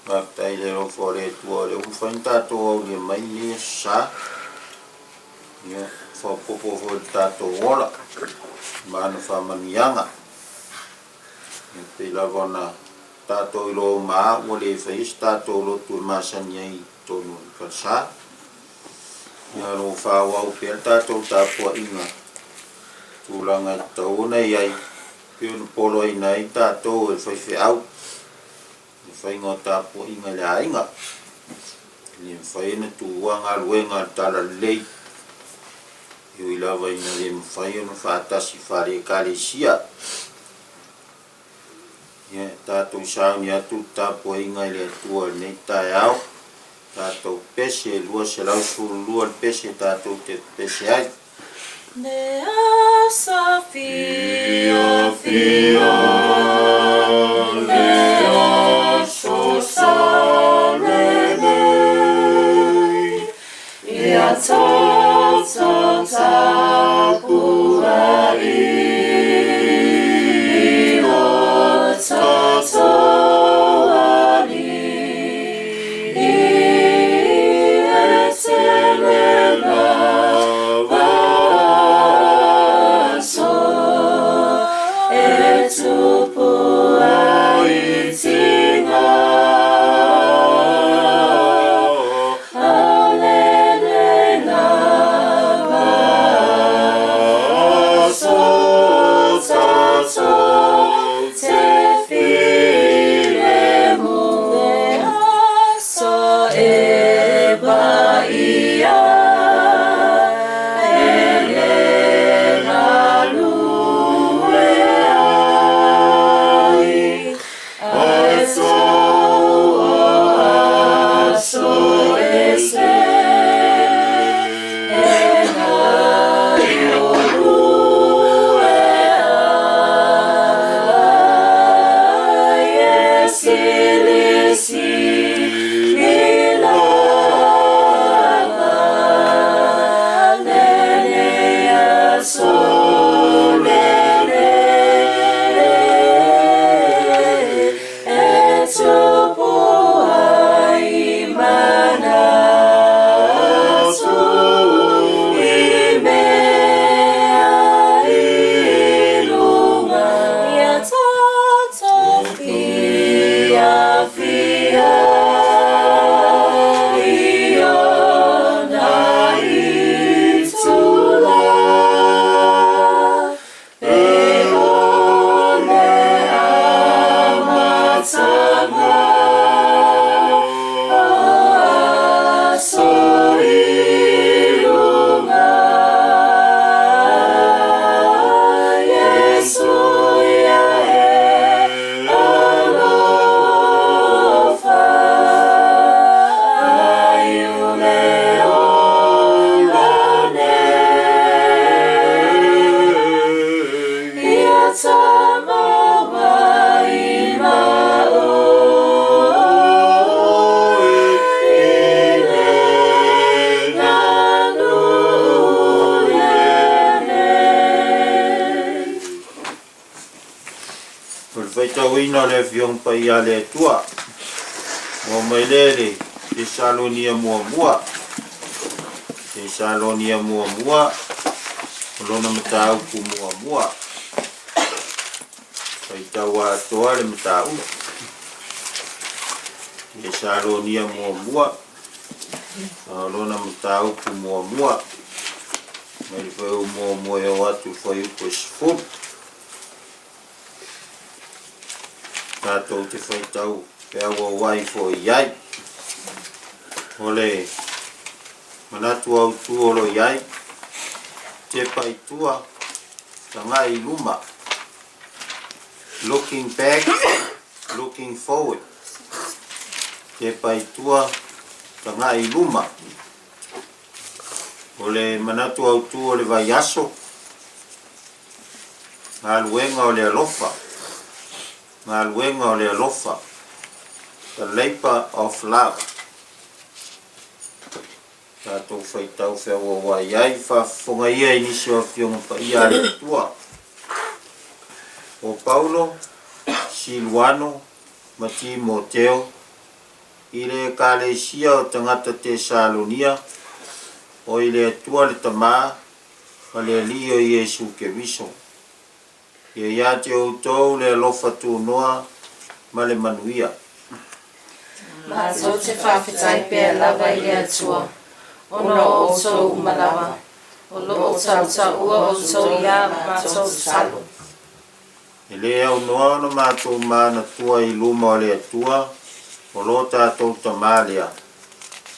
Matai le ro fore tua le ufanta to o le mai ni sa ya fo popo fo tato ola mana fa manianga pe la vona tato lo ma o le fais tato lo tu masanya i to no ka sa ya ro fa wa o pe tato tapo inga tulanga to na ai pe no polo ina i tato e fai fe au fai ngota po inga le ainga ni fai na tuanga luenga tala lei yo ilava ina le fai no fata si fare kalesia ya tato sa ni atu tapo inga le tua nei taiao tato pese lua se lau su lua pese tato te pese ai Ne asa fia fia ne aso salele ia ta ta ta pura i o ta ta ali i etelela Wina le fiong pa ia le tua mo mai le te salonia mua mua lona matau ku mua mua pai tawa toa le matau te salonia mua mua lona matau ku mua mua mai fa mua mua e watu fa yu ko sfut tato te whaitau pe awa wai fo iai ole manatu au tuolo iai te paitua tanga i luma looking back looking forward te paitua tanga i luma ole manatu au tuolo vai aso ngaluenga ole alofa ngaluenga o le alofa the labor of love tato whaitau whea wa iai whafonga ia inisi o whionga pa ia le tua o Paulo, Silvano, ma Timoteo i le kalesia o tangata Tesalonia o i le atua le tamā ma le ali o Iesu Keriso. Ia te outou le alofa tunoa ma le manuia. Mātou te whawhitai pēr lava i le atua, ono o outou umalawa, o lo o tauta ua outou ia mātou talo. E le au noa na mātou mana tua i luma o le atua, o lo tātou tamālea.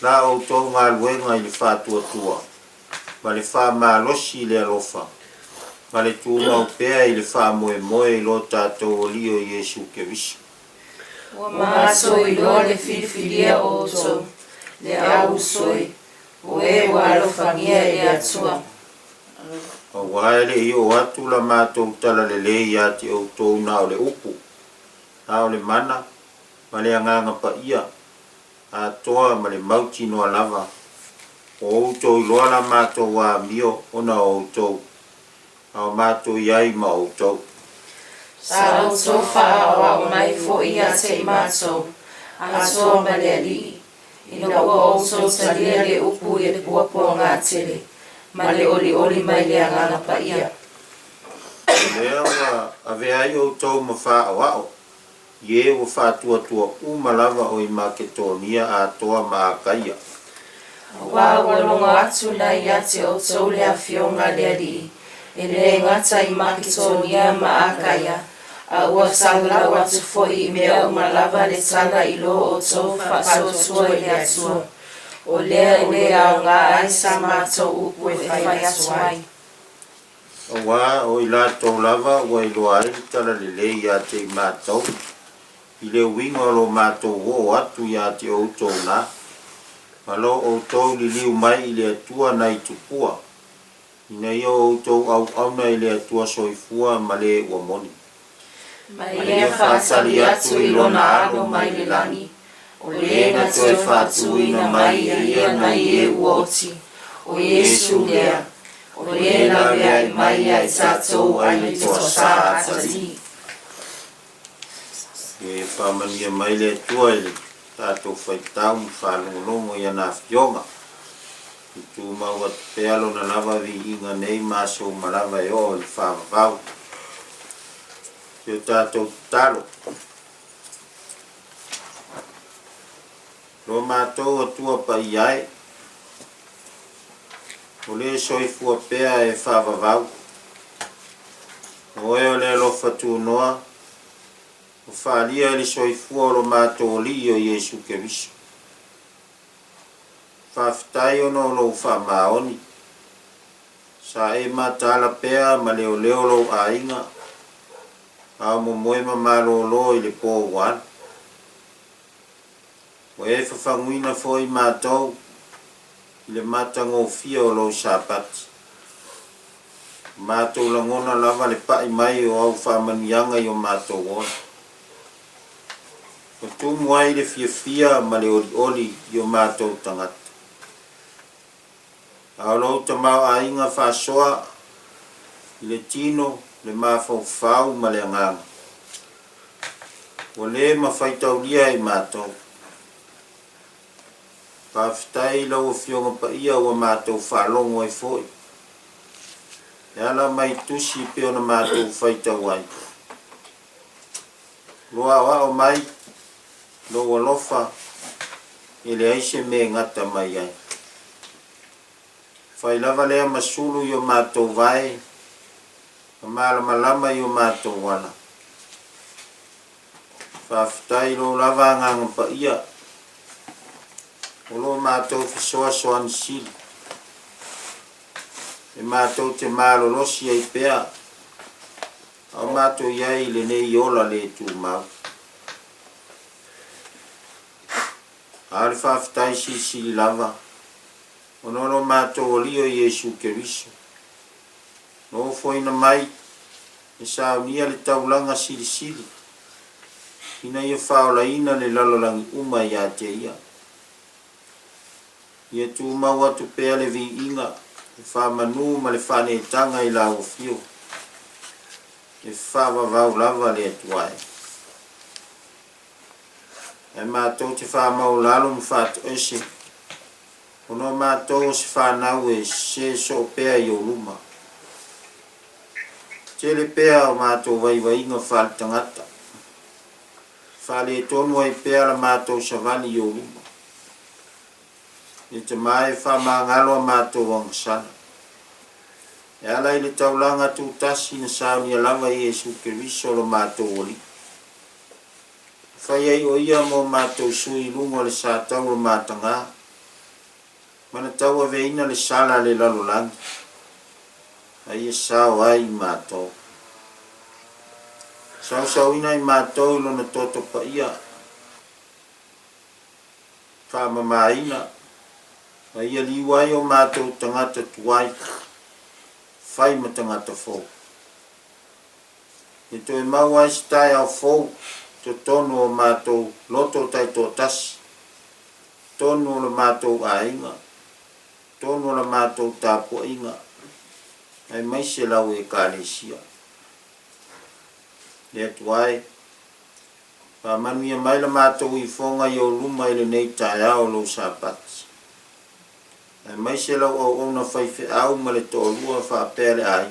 La outou ngā luenga i le whātua tua, ma le whā mālosi i le alofa, ma le tūmau pēr i le whā moe moe i lo tātou o lio Iesu Keriso. Ua mātou i lo le whiwhiria o outou, le au soi, o e ua alofangia i le atua. O waele i o atu la mātou tala le lei ati outou na o le upu, na o le mana, ma le anganga pa ia, a toa ma le mauti noa lava, o outou i loa la mātou wa mio ona o outou, a o mātou iai ma outou. Sa outou whaawa o mai fo ia te i mātou, a toa ma le ali, ina ua outou talia le upu i le puapua ngā tere, ma le oli mai le anganga pa ia. Lea wa a vea i outou ma wha awao, ie o wha tua umalava o i Maketonia a toa ma a kaia. Wa walonga atu na ia te outou le awhionga le ali, e le ngata i Maketonia ma a kaia, a ua sangla watu foi i mea umalava le tana i lo outou whaasotua i le atua. O lea au ngā aisa mātou upu e whai atu ai. O wā o i lātou lava ua i loa e tala le lei a te mātou. I le winga lo mātou o atu i a te outou nā. Ma lo outou li liu mai i le atua na i tupua. Ina i o outou au auna i le atua soifua ma le ua moni. Mai lea whaasali atu i lona alo mai le lani. O lena te whātuina mai e ia na i e uoti. O Iesu lea. O lena lea i mai ai tātou ai le toa sā atati. E whamania mai le atua i le tātou whaitau mu whalongolongo i ana whionga. I tū maua te pealo na lava vi inga nei māsou malawa e o i whāwawau. Te o tātou talo. Lo mātou atua pa iai. O le soifua pea e whawawau. O e o le lofa tūnoa. O whaalia li soifua o lo mātou li o Iesu Keriso. Whawhitai ono lo whamaoni. Sa e mātala pea ma leo leo lo a inga. A mo moema malo lo i le pō wan. O e whawhanguina fo i mātou i le mātango fia o lo sapati. Mātou langona lava le pai mai o au whamanianga i o mātou ona. O tūmu ai le fia ma le oli i o mātou tangata. A o lau tamau a inga whasoa i le tino le mawhau ma le anganga. O le mawhaitau lia i mātou. Pawhitai lau o whionga pa ia ua mātou whalongo e fōi. E ala mai tusi pe ona mātou whaitau ai. Loa o mai, loa lofa, e le aise me ngata mai ai. Whai lava lea masulu i o mātou vai, a malama i o mātou wana. Whawhitai lo lava nganga pa ia, o lo mātou fisoa soan sili. E mātou te malolosi ai pea, a mātou iai le nei ola le tū mau. A le whawhitai sili lava, o no mātou o lio Iesu Keriso. No foina mai, e saunia le taulanga sili. Ina ia whaola ina le lalolangi uma i a te ia. Ia tū mau atu pēa le vi inga, e whamanu ma le whane tanga i la o fio. E whawawau lava le atuai. e mātou te whāmaulalo mu whātu ese. Ono mātou se whānau e se so pēa i o luma. Tele pēa o mātou waiwainga whāle tangata. Whāle tonu ai pēa la mātou savani i o luma. E te mai whamangalo a mātou angasana. E ala i le taulanga tu tasi na sauni alawa i Yesu Keriso lo mātou oli. Whai ai o ia mo mātou sui lungo le sātau lo mātanga. Mana tau a veina le sala le lalolangi. Ai e sao ai mātou. Sau ina i mātou lo na toto pa ia. Whamamaina. Ai a liwai o mātou tangata tuai. Whai ma tangata fōu. E toi mau ai stai au fōu. To tonu o mātou loto tai tō tasi. Tonu o le mātou a inga. Tonu o le mātou tāpua inga. Ai mai se lau e kālesia. Le tuai. Pa manuia mai le mātou I whonga I o luma I le nei tai au lo sāpati. Ai mai se lau au ona whaife au ma le tō lua whapere ai.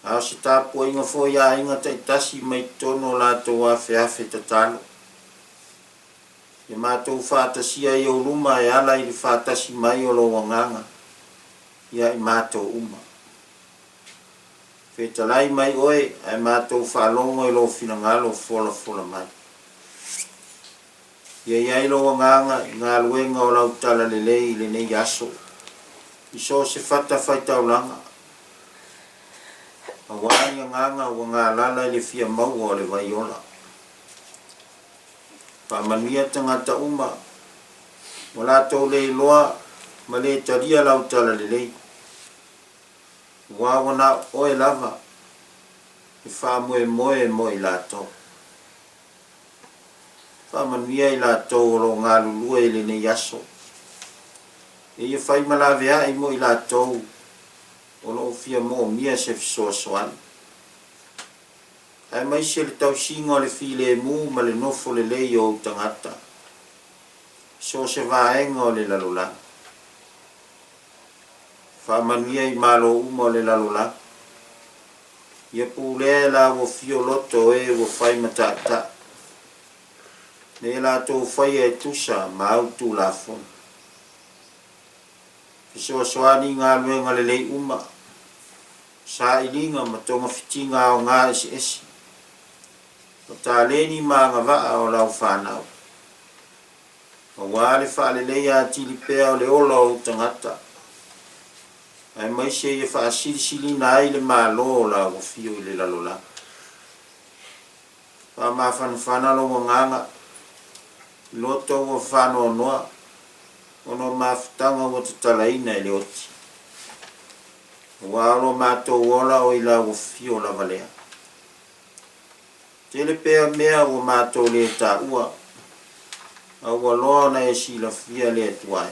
Ao se tāpua inga fo ia inga tai tasi mai tono lātou a whiawhi tatalo. E mātou whātasia I o luma e ala I le whātasi mai o lo wanganga. Ia I mātou uma. Whetalai mai oe ai mātou whalongo I lo whinangalo fola mai. Ia iai lo wanganga I ngā luenga o lau tala lelei le nei aso. I so se whata whaitaulanga. A wai nganga o ngā lala I le fia mau o le vaiola. Pa manuia tangata uma. Mo lātou le loa ma le taria lau tala lelei. Wawana oe lava. I wha moe I lātou. Wha manuia I lātou o lo ngā lulua I le nei aso. E ia whai malawea I mo I lātou. O lo fia mo mia se fisoa soani. Ai mai se le tau singo le file mu ma le nofo le lei o tangata. So se vaenga o le lalola. Whamania I malo uma o le lalola. Ia pūlea la wo fio loto e wo whai matata. Ne la tō whai e tusa ma au tū la fon. Fisoa soani ngā luenga le lei uma. Sa ilinga ma tonga fitinga o ngā esi. O tā leni ma ngā waa o lau whanau. O wāle whaale lei a tili pēa o le ola o tangata. Ai mai se ia wha sili nai le mā lo o lau o fio I le lalola. Wha ma whanwhana lo o nganga. Loto o whano noa. Ono mafutanga o te talaina I le oti. Walo mātou ola o I la o fio la valea. Tele pēa mea o mātou le tā ua. A ua loa na e si la fia le tuai.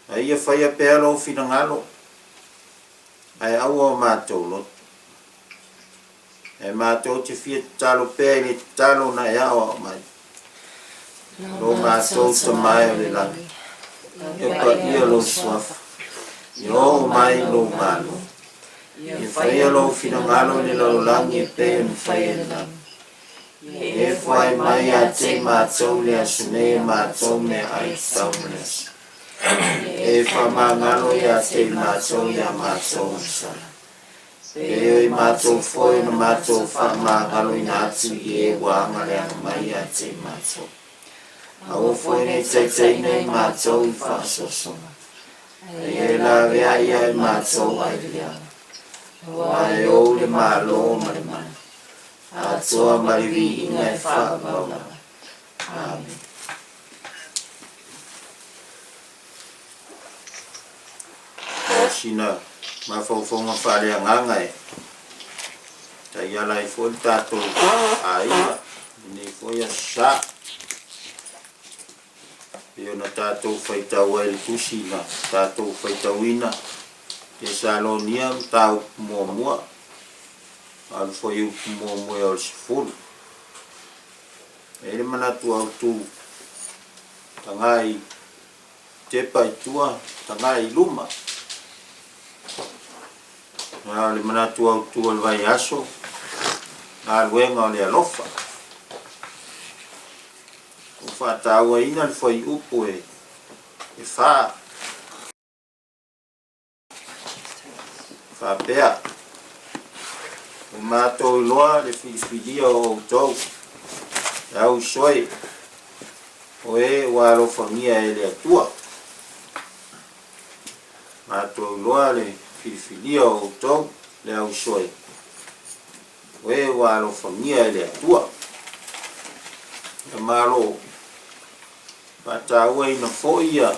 A ia whaia pēa lo finangalo. Ai aua o mātou loto. E mātou te fia talo pēa le talo na e awa mai. Lo mātou ta mai o le langi. E pa ia lo suafa. Yo mai lo malo. E whaia lo finangalo le lo langi e pēa ni whaia le langi. E whai mai a te mātou le asune mātou me ai taumenes. E whamangalo I a te mātou I a mātou sala. E oi mātou whoi na mātou whamangalo I nātu I e wanga le anga mai a te mātou. A o whoi ne teiteina I mātou I whasosonga. E la vea ia I mātou ai leanga. Wa e o le malo ma le mana. A toa mariwi inga e whakapaula. Amen. O sina mawhauwhonga wharea nganga e. Ta iala I fōi tātou a iwa. Nei fōi a sa. Peo na tātou whaitau e le tusi na tātou whaitau ina. Te salonia tau mua mua. Alu foi o mua mua o se fulu. e le manatu au tu tangai te pai tua tangai luma na le manatu au tu le vai aso na luenga o le alofa o whātaua ina le whai upu e whapea o mātou loa le whiwhiria o tau au soe o e wālo whangia e le atua mātou loa le whiwhiria o tau le au soe o e wālo whangia e le atua e mālo whātaua ina whoia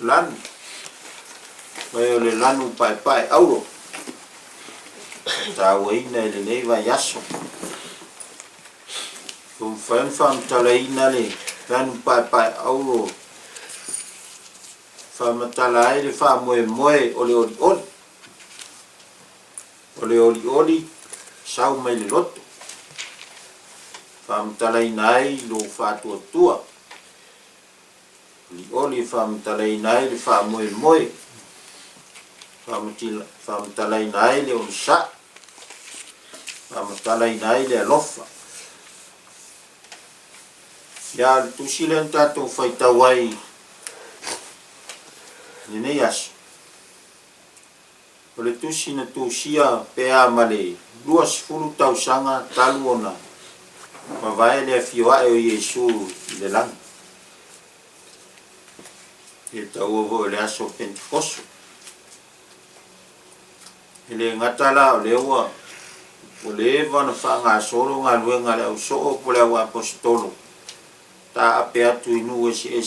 lanu o e o le lanu pai pai auro taua ina e le nei vai aso kum whaen whamtala ina le lanu pai pai auro whamatala e le whamoe moe o le oli oli o le oli oli sau mai le loto whamatala ina ai lo whatua tua li oli whamatala ina ai le whamoe moe whamatala ina ai le oli sa whamatala ina ai le alofa ia le tusi le tatou whaitau ai ni nei aso o le tusi na tusia pea ma le 20,000 talu ona ma vai le fioae o Iesu i le langa e tau ovo le aso Pentekosto e le ngatala o le ua o le eva na whaangasoro ngā luenga le au soo po le au apostolo ta ape atu inu ese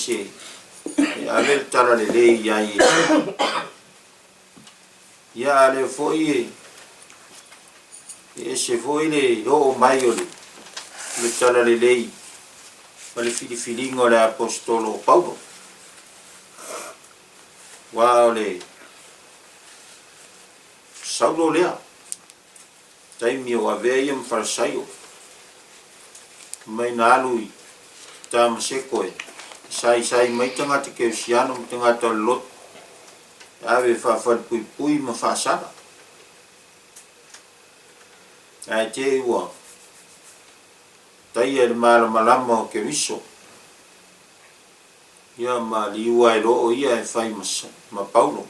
e ale tala le lei ia Iesu ia ale foi e se foi le o mai o le tala le lei ma le filifilingo le apostolo Paulo wa le saulo lea taimi o avea ia mfarasaio mai na alui tamaseko e sai mai tangata ke usiano ma tangata le loto ave whawhalipui ma whaasara ai te ua tai e le malama o ke wiso ia ma liua e loo ia e whai ma Paulo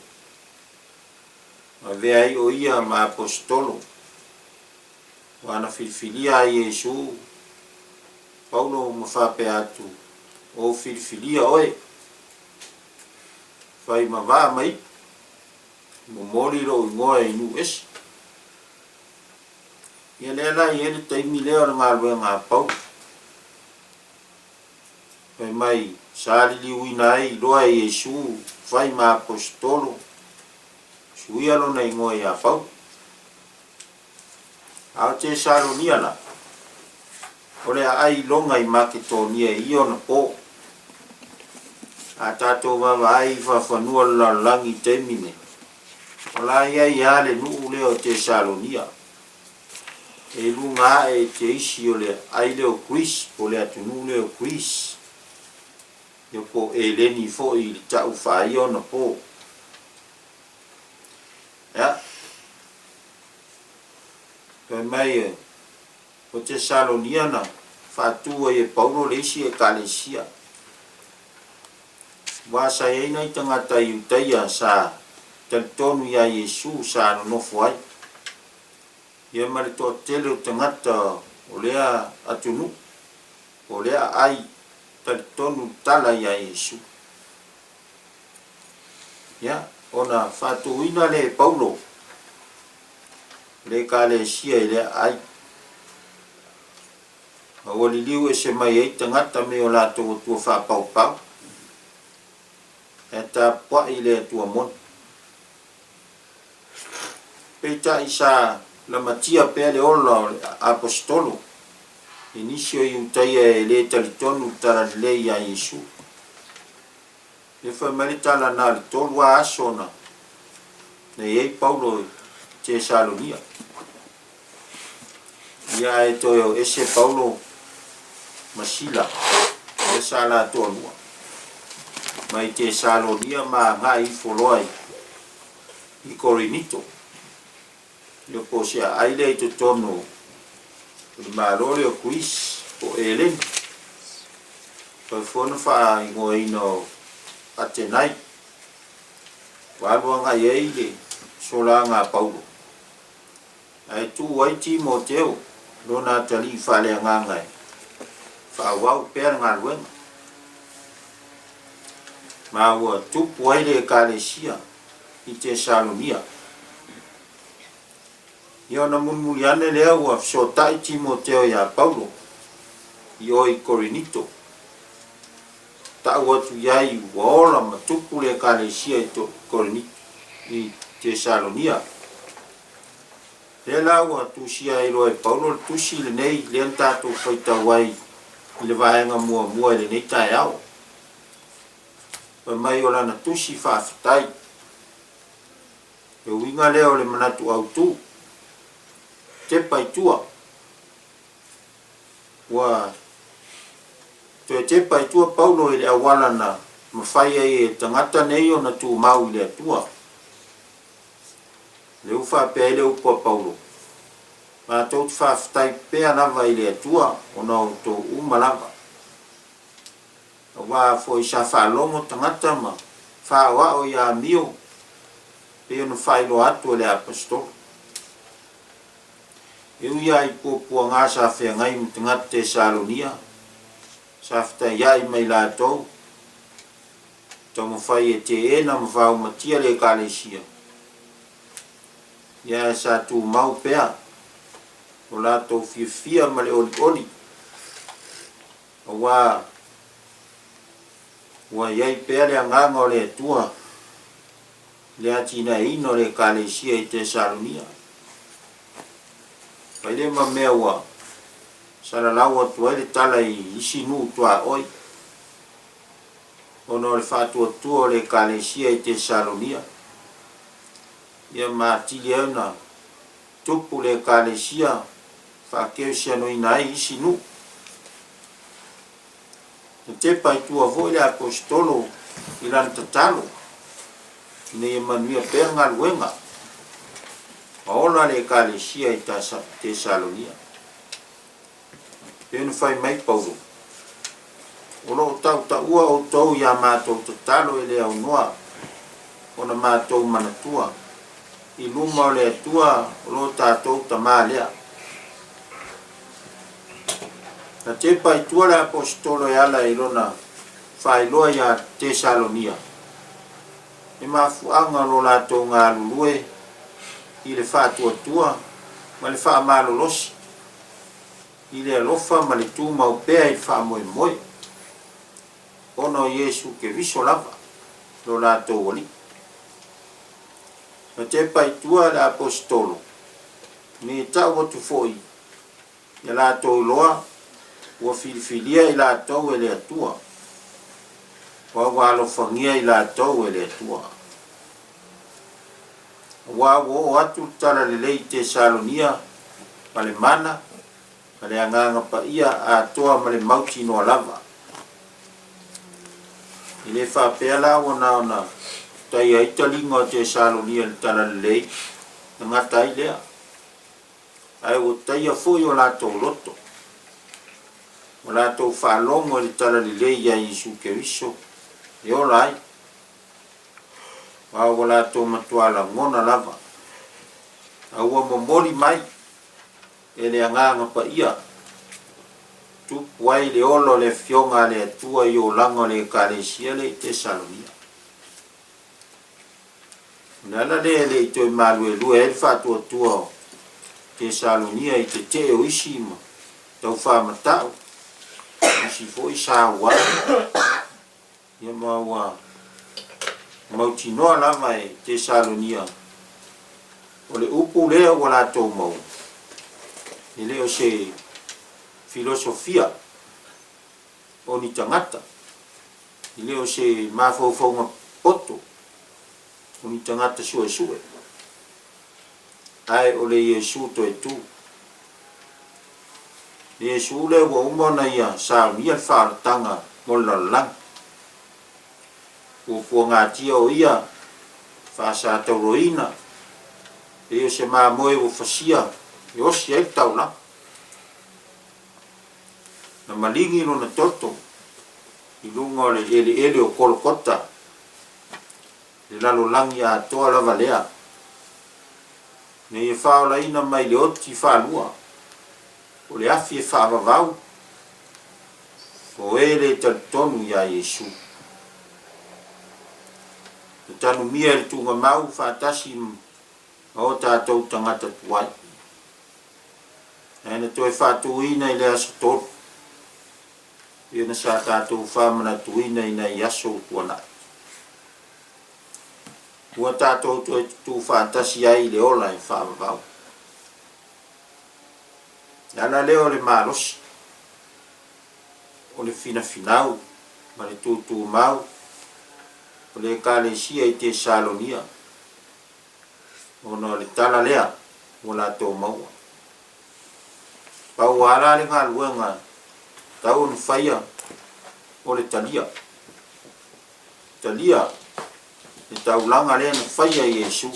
ma vea ai o ia ma apostolo wana filifilia a Iesu Paulo ma whape atu o filifilia oe whai ma waa mai mo mori ro ingoa inu esi ia lela i ele taimi leo ngā lue ngā Paulo whai mai sāli liuina ai loa Iesu whai ma apostolo suia lo na ingoa ia Paulo au te Salonia la o le ai longa i Makedonia i ona po a tatou vavai whawhanua la langi temine o la ia ia le nuu leo te Salonia e lunga e te isi o le ai leo Greece o le atunu leo Greece e po e leni fo i tau whai ona po ya pe mai o te Salonia na whatua e Paulo leisi e Kalesia wasa e nei tangata i utaia sa tonu ia Iesu sa nofo ai ia mare to tele o tangata o lea atunu o lea ai tonu tala ia Iesu ia ona whatuina le Paulo le Kalesia i lea ai o li liu e se mai ei tangata me o la tua whapau pau e ta pua i le tua mon peita isa la matia pe le ola apostolo inicio i utaia e le talitonu tala le ia Iesu e fa malita la na tolu a asona ne ei Paulo te Salonia ia e toyo ese Paulo masila e sala tolua mai te Tesalonia ma ngai foloi i Korinito le po sia aile to tono le malore o kuis o elen pa fono fa ingoino atenai walua ngai eile sola nga Paulo ai tu wai Timoteo lona tali fale ngai fa wau per ngalwen ma wa tu wai le kalesia i Tesalonia yo na mun yane le wa so tai Timoteo ya Paulo yo i Korinito ta wa tu yai wola ma tu le kalesia i Korinito i Tesalonia le la wa tu sia i roi Paulo tu si le nei le ta tu fai ta wai le vaenga mua le nei tai au pa mai ola na tu si fa tai e winga leo le manatu au tu te pai tua wa te pai tua Paulo i le awala na mawhai e tangata nei o na tu mau i le atua le ufa pe le upo Paulo ma tau fa ftai pe lava i le atua o na to umalava wa fo isa fa longo tangata ma fa wa o ya mio pe no fai lo atu le apostol eu ia i po nga sa fe ngai mtangata Tesalonia sa ftai ia i mai la to mo fai e te na mo va o matia le kalesia ya sa tu mau pea o la to fia ma le oli wa yai pea le nganga o le tua le atina ino le kalesia i Tesalonia pai le ma mea wa sara lawa tua le tala i isi nu tua oi ono le fatu tua le kalesia i Tesalonia ia matili ana tupu le kalesia fa keu sia no inai isi nu te pai tua vo le apostolo ilan tatalo ne Emmanuel penga luenga ola le kalesia i Tesalonia pen fai mai Paulo olo tau ta ua o tau ya mato tatalo ele au noa ona mato manatua i luma o le tua lo tātou tamalea. Na te pai tua le apostolo e ala i lona whailoa ia Tesalonia. E mafuanga lo lātou ngā lulue i le whātua tua ma le wha malolosi. I le alofa ma le tū maupea i wha moe moe. Ono Yesu ke viso lava lo lātou wali. Na te pai tua le apostolo me tau atu foi ia lātou loa ua filifilia i lātou e le atua wa walofangia i lātou e le atua wa o atu tala le lei Tesalonia ma le mana ma le anganga pa ia a toa ma le mauti noa lava i le whapea la ona tai ai talinga Tesalonia le tala le lei na ngata i lea ai o tai a foi o lātou loto o lātou whalongo le tala le lei ia Isu Keriso e o lai wa o lātou matuala ngona lava a ua momoli mai e le anganga pa ia tupu ai le olo le fionga le atua i o langa le kalesia le Tesalonia nana le i toi malu e lua e whatua tua Tesalonia i te te o isi ma tau whamatau isi fo i sāua ia maua mauti noa lama e Tesalonia o le upu lea o lātou mau e leo se filosofia o ni tangata i leo se mawhauwhaunga poto o ni tangata sue sue ai o le Yesu to e tu Le su le ua uma na ia sa nia le whaaratanga mo le lalang. Ua pua ngā tia o ia whaasa tauroina. E o se maa moe o whasia e osi ai taula. Na malingi no na toto i lunga o le ele o kolokota. Le lalo langi a toa lava lea. Ne e whaola ina mai le oti whalua. O le afi e whaavavau. O e le tonu ia Yesu. Le tanu mia le tunga mau whaatasi o tātou tangata tuai. Ena toi whaatuina i le aso tolu. Ena sa tātou whamana tuina i nei aso tuana. Ua tātou toi tu whaatasi ai le ola e whaavavau. Ana leo le marosi. O le fina finau. Ma le tūtū mau. O le kālesia i te Salonia. Ono le tala lea. O la tō maua. Pau ala le ngā luenga. Tau nu whaia. O le talia. Talia. Le taulanga lea na whaia i Yesu.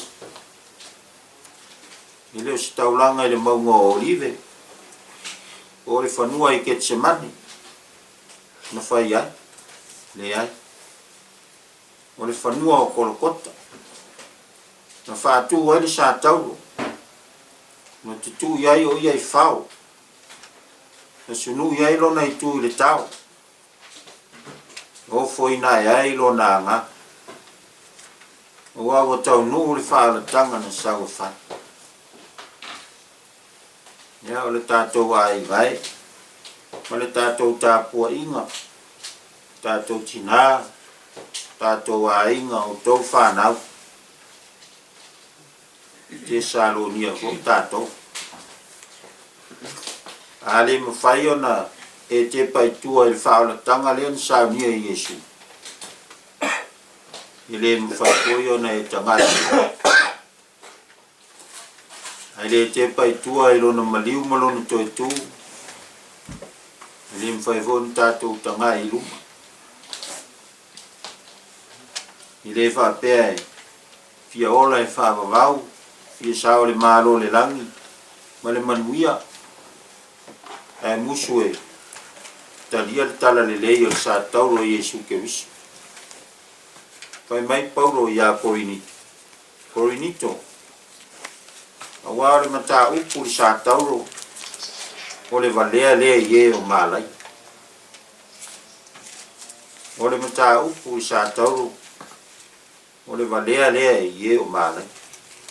I leo si taulanga i le maunga o olive. O le whanua i Getsemani. Na whai ai. Le ai. O le whanua o kolokota. Na whaatu ai le sa tauro. Na te tū iai o iai whao. Na sunu iai lona i tū i le tau. O foina iai lona ngā. O awa tau nuu le whaalatanga na sau whai. Ia o le tātou ai vai. Ma le tātou tāpua inga. Tātou tina. Tātou a inga o tau whanau. Te Salonia o tātou. Ale mawhai o na e te paitua i whaolatanga lea na saunia i Yesu. I le mawhai koi o na e tangata. Ai te paitua i lona maliu malona toi tū. I le mawhai vonu tātou tanga i luma. I le whapea e fia ola e whaavavau, fia sao le malo le langi, ma le manuia. E musu e talia le tala le lei o sa tauro Yesu ke wisu. Pai mai Paulo ia Korinito. Korinito. Awa le mata upu le sa tauro o le valea lea ie o malai. O le mata upu le sa tauro o le valea lea ie o malai.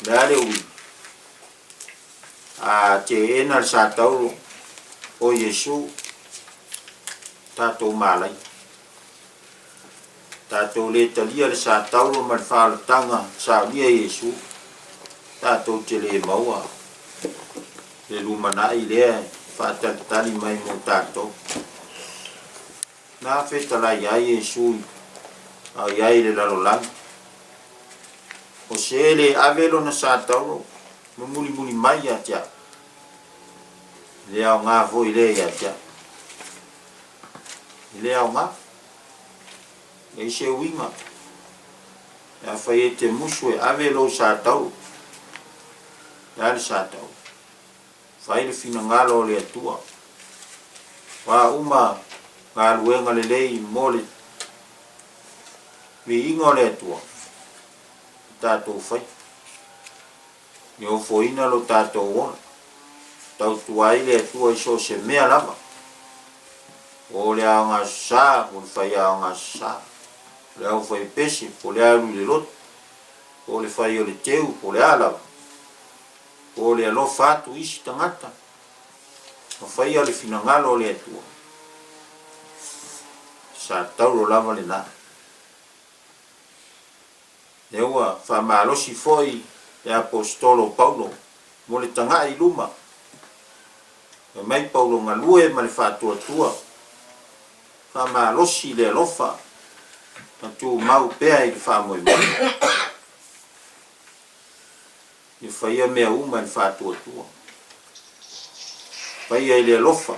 Le ale ui. A te ena le sa tauro o Yesu tātou malai. Tātou le talia le sa tauro ma le whaalatanga sa lia Yesu. Tātou te le maua. Le lumanai lea whaatatali mai mo tātou. Nā whetala iai Yesu a iai le lalolang. O se le avelo na sa tauro muli muli mai a tia. Le au ngā voi le a tia. Le au ngā. E se uinga. E a whai e te musu e avelo sa tauro. E ale sa tauro. Whai le fina ngalo le atua. Wa uma ngā luenga le lei mole. Mi ingo le atua. Tātou whai. Ni o foina lo tātou ona. Tau tuai le atua iso se mea lava. O le au ngā sā, o le whai au ngā sā. Le au whai pesi, po le alu le loto. O le whai o le teu, po le alawa. O le alo fatu isi tangata. O whai o le finangalo le atua. Sa tauro lava le nā. Le ua whamalosi foi e apostolo Paulo. Mo le tanga i luma. E mai Paulo ngalue ma le whatua tua. Whamalosi le alofa. Na tu mau pea i le whamoe mai. I whaia mea uma i le whatua tua. Whaia i le alofa.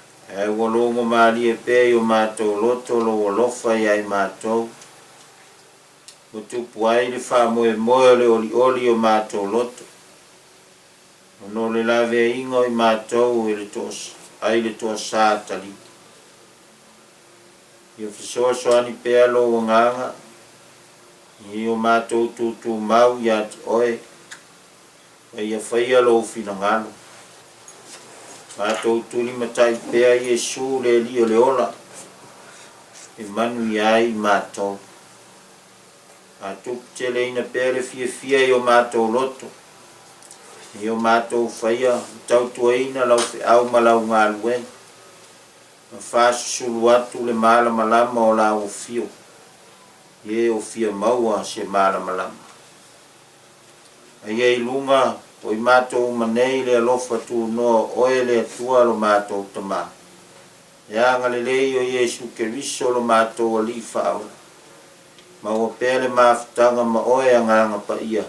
E ua longo mali e pē i o mātou loto lo ua lofa i ai mātou. Mo tupu ai le wha moe moe le oli oli o mātou loto. No le lawe ingo i mātou e le tos, ai le tos sātali. Ia fisoa soani pēa lo o nganga. I o mātou tūtū mau i ati oe. Ia whaia lo fina ngalo. Mātou tuli matai pēa i e sū le li o le ola. E manu i ai mātou. Mātou tele ina pēa le fia fia i o mātou loto. I o mātou whaia tau tua ina lau fe au malau ngā luen. Ma whāsu sulu atu le māla malama o la o fio. Ie o fia maua se māla malama. Ai ei lunga o i mātou manei le alofa tu no oe le atua lo mātou tama. Ia ngalelei o Iesu Keriso lo mātou ali whao. Ma ua pēle māwhitanga ma oe anganga pa ia.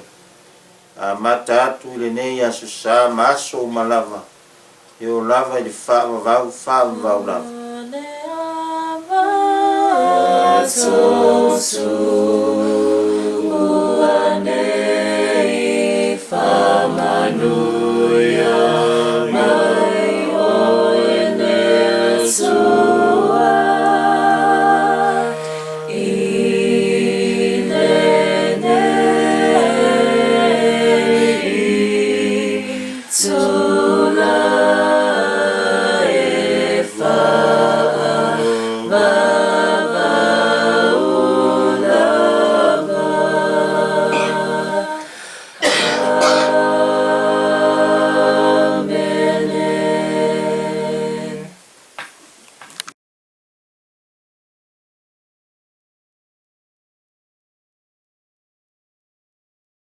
A mata atu le nei aso sa maso malava. E o lava i le whao vau lava. So